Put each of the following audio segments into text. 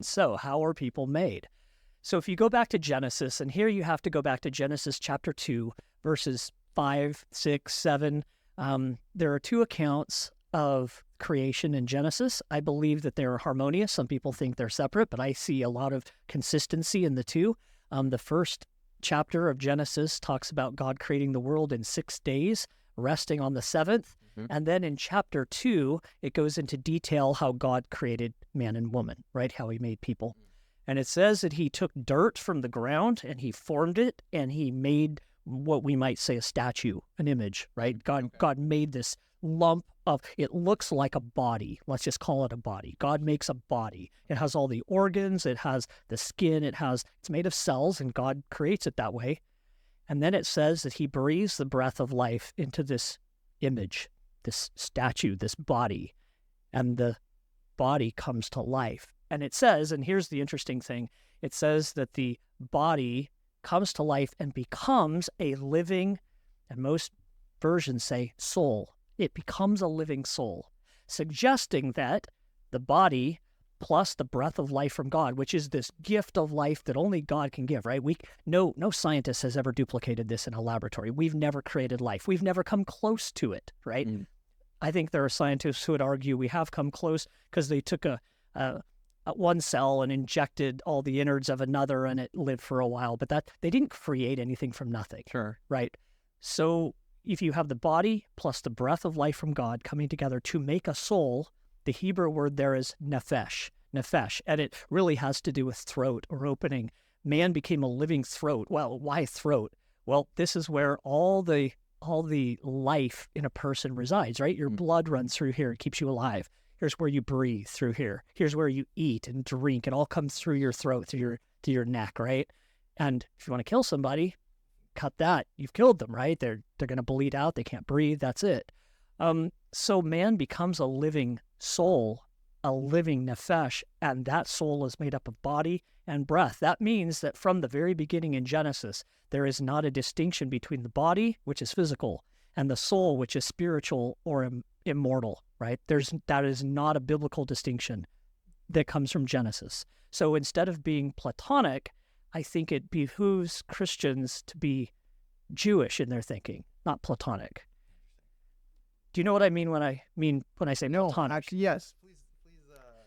So how are people made? So if you go back to Genesis, and here you have to go back to Genesis chapter 2, verses 5, 6, 7. There are two accounts of creation in Genesis. I believe that they're harmonious. Some people think they're separate, but I see a lot of consistency in the two. The first chapter of Genesis talks about God creating the world in 6 days, resting on the seventh. And then in chapter 2, it goes into detail how God created man and woman, right? How he made people. And it says that he took dirt from the ground and he formed it and he made what we might say a statue, an image, right? God made this lump of, it looks like a body. Let's just call it a body. God makes a body. It has all the organs. It has the skin. It's made of cells, and God creates it that way. And then it says that he breathes the breath of life into this image, this statue, this body, and the body comes to life. And it says, and here's the interesting thing, it says that the body comes to life and becomes a living, and most versions say soul. It becomes a living soul, suggesting that the body plus the breath of life from God, which is this gift of life that only God can give, right? No scientist has ever duplicated this in a laboratory. We've never created life. We've never come close to it, right? I think there are scientists who would argue we have come close because they took a one cell and injected all the innards of another and it lived for a while, but that they didn't create anything from nothing. Sure. Right? So if you have the body plus the breath of life from God coming together to make a soul, the Hebrew word there is nefesh, and it really has to do with throat or opening. Man became a living throat. Well, why throat? Well, this is where all the life in a person resides, right? Your blood runs through here. It keeps you alive. Here's where you breathe, through here. Here's where you eat and drink. It all comes through your throat, through your neck, right? And if you want to kill somebody, cut that. You've killed them, right? They're going to bleed out. They can't breathe. That's it. So man becomes a living soul, a living nefesh, and that soul is made up of body and breath. That means that from the very beginning in Genesis, there is not a distinction between the body, which is physical, and the soul, which is spiritual or immortal, right? That is not a biblical distinction that comes from Genesis. So instead of being Platonic, I think it behooves Christians to be Jewish in their thinking, not Platonic. Do you know what I mean when I say Platonic? No, actually, yes. Please.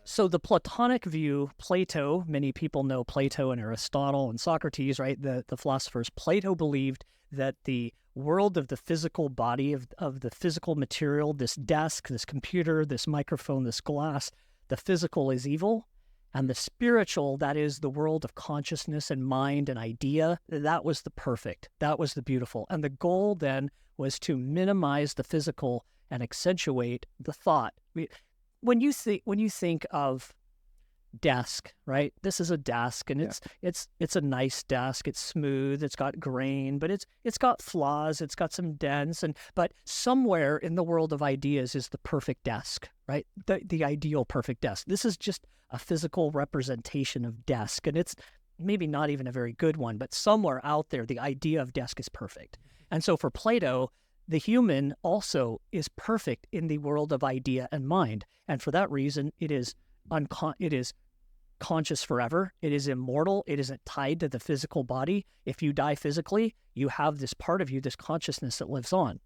So the Platonic view, Plato, many people know Plato and Aristotle and Socrates, right? The philosophers. Plato believed that the world of the physical body, of the physical material, this desk, this computer, this microphone, this glass, the physical is evil. And the spiritual, that is the world of consciousness and mind and idea, that was the perfect. That was the beautiful. And the goal then was to minimize the physical and accentuate the thought. When you think of desk, right? This is a desk, and it's a nice desk. It's smooth. It's got grain, but it's got flaws. It's got some dents, but somewhere in the world of ideas is the perfect desk, right? The ideal perfect desk. This is just a physical representation of desk, and it's maybe not even a very good one, but somewhere out there, the idea of desk is perfect. And so for Plato, the human also is perfect in the world of idea and mind. And for that reason, it is conscious forever. It is immortal. It isn't tied to the physical body. If you die physically, you have this part of you, this consciousness that lives on.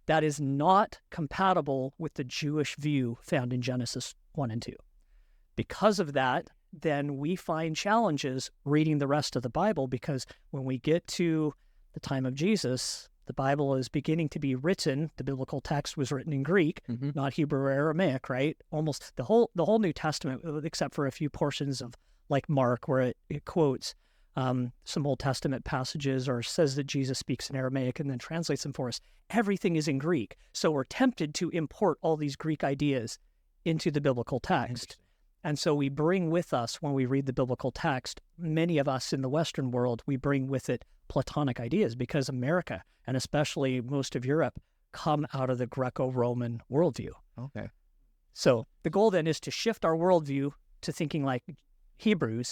That is not compatible with the Jewish view found in Genesis 1 and 2. Because of that, then we find challenges reading the rest of the Bible, because when we get to the time of Jesus, the Bible is beginning to be written. The biblical text was written in Greek, not Hebrew or Aramaic, right? Almost the whole New Testament, except for a few portions of like Mark, where it quotes some Old Testament passages or says that Jesus speaks in Aramaic and then translates them for us. Everything is in Greek. So we're tempted to import all these Greek ideas into the biblical text. And so we bring with us, when we read the biblical text, many of us in the Western world, we bring with it Platonic ideas, because America, and especially most of Europe, come out of the Greco-Roman worldview. Okay. So the goal then is to shift our worldview to thinking like Hebrew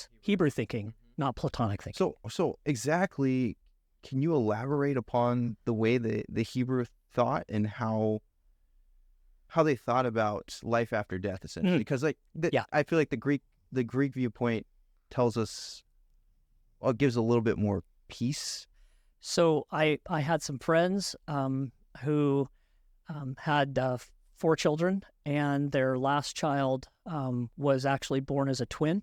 thinking, not Platonic thinking. So exactly, can you elaborate upon the way the Hebrew thought and how they thought about life after death, essentially? Because I feel like the Greek the Greek viewpoint tells us, well, it gives a little bit more peace. So I had some friends who had 4 children, and their last child was actually born as a twin.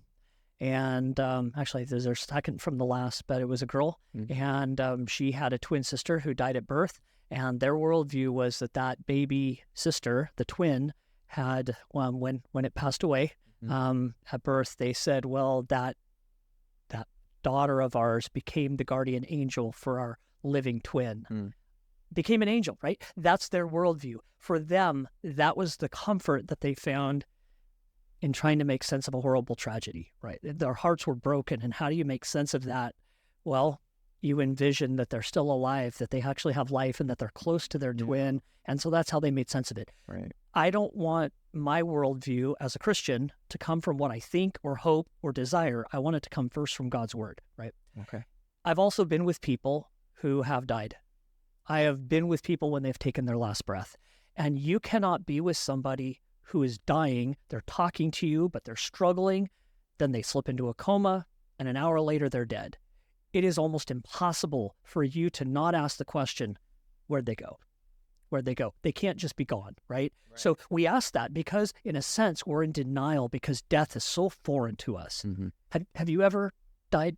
And actually, there's their second from the last, but it was a girl. Mm-hmm. And she had a twin sister who died at birth. And their worldview was that that baby sister, the twin, had, when it passed away at birth, they said, well, that daughter of ours became the guardian angel for our living twin. Became an angel, right? That's their worldview. For them, that was the comfort that they found in trying to make sense of a horrible tragedy, right? Their hearts were broken. And how do you make sense of that? Well, you envision that they're still alive, that they actually have life, and that they're close to their twin. And so that's how they made sense of it. Right. I don't want my worldview as a Christian to come from what I think or hope or desire. I want it to come first from God's word, right? Okay. I've also been with people who have died. I have been with people when they've taken their last breath. And you cannot be with somebody who is dying. They're talking to you, but they're struggling. Then they slip into a coma, and an hour later, they're dead. It is almost impossible for you to not ask the question, where'd they go? Where'd they go? They can't just be gone, right? So we ask that because, in a sense, we're in denial because death is so foreign to us. Mm-hmm. Have you ever died?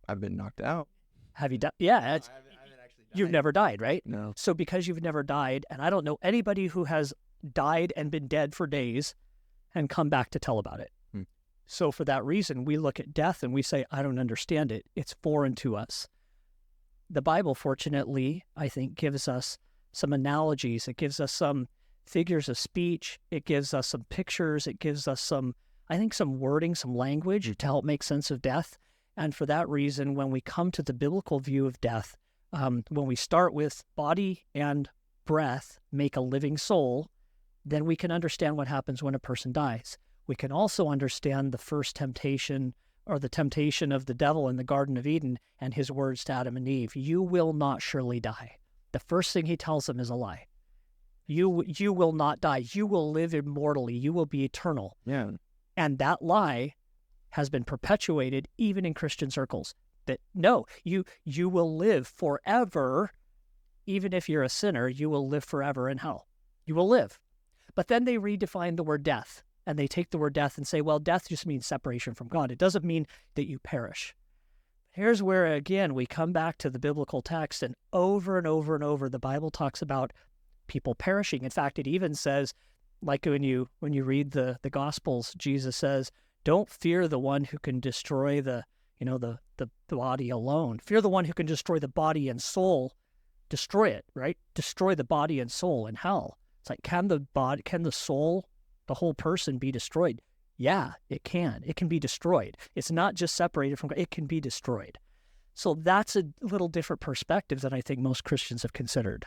I've been knocked out. Have you died? Yeah. I haven't actually died. You've never died, right? No. So because you've never died, and I don't know anybody who has died and been dead for days and come back to tell about it. So for that reason, we look at death and we say, I don't understand it. It's foreign to us. The Bible, fortunately, I think, gives us some analogies. It gives us some figures of speech. It gives us some pictures. It gives us some wording, some language to help make sense of death. And for that reason, when we come to the biblical view of death, when we start with body and breath make a living soul, then we can understand what happens when a person dies. We can also understand the first temptation, or the temptation of the devil in the Garden of Eden and his words to Adam and Eve. You will not surely die. The first thing he tells them is a lie. You will not die. You will live immortally. You will be eternal. Yeah. And that lie has been perpetuated even in Christian circles. That no, you will live forever. Even if you're a sinner, you will live forever in hell. You will live. But then they redefine the word death. And they take the word death and say, well, death just means separation from God. It doesn't mean that you perish. Here's where, again, we come back to the biblical text, and over and over and over, the Bible talks about people perishing. In fact, it even says, like when you read the Gospels, Jesus says, don't fear the one who can destroy the body alone. Fear the one who can destroy the body and soul. Destroy it, right? Destroy the body and soul in hell. It's like, can the soul, the whole person, be destroyed? Yeah, it can. It can be destroyed. It's not just separated from God. It can be destroyed. So that's a little different perspective than I think most Christians have considered.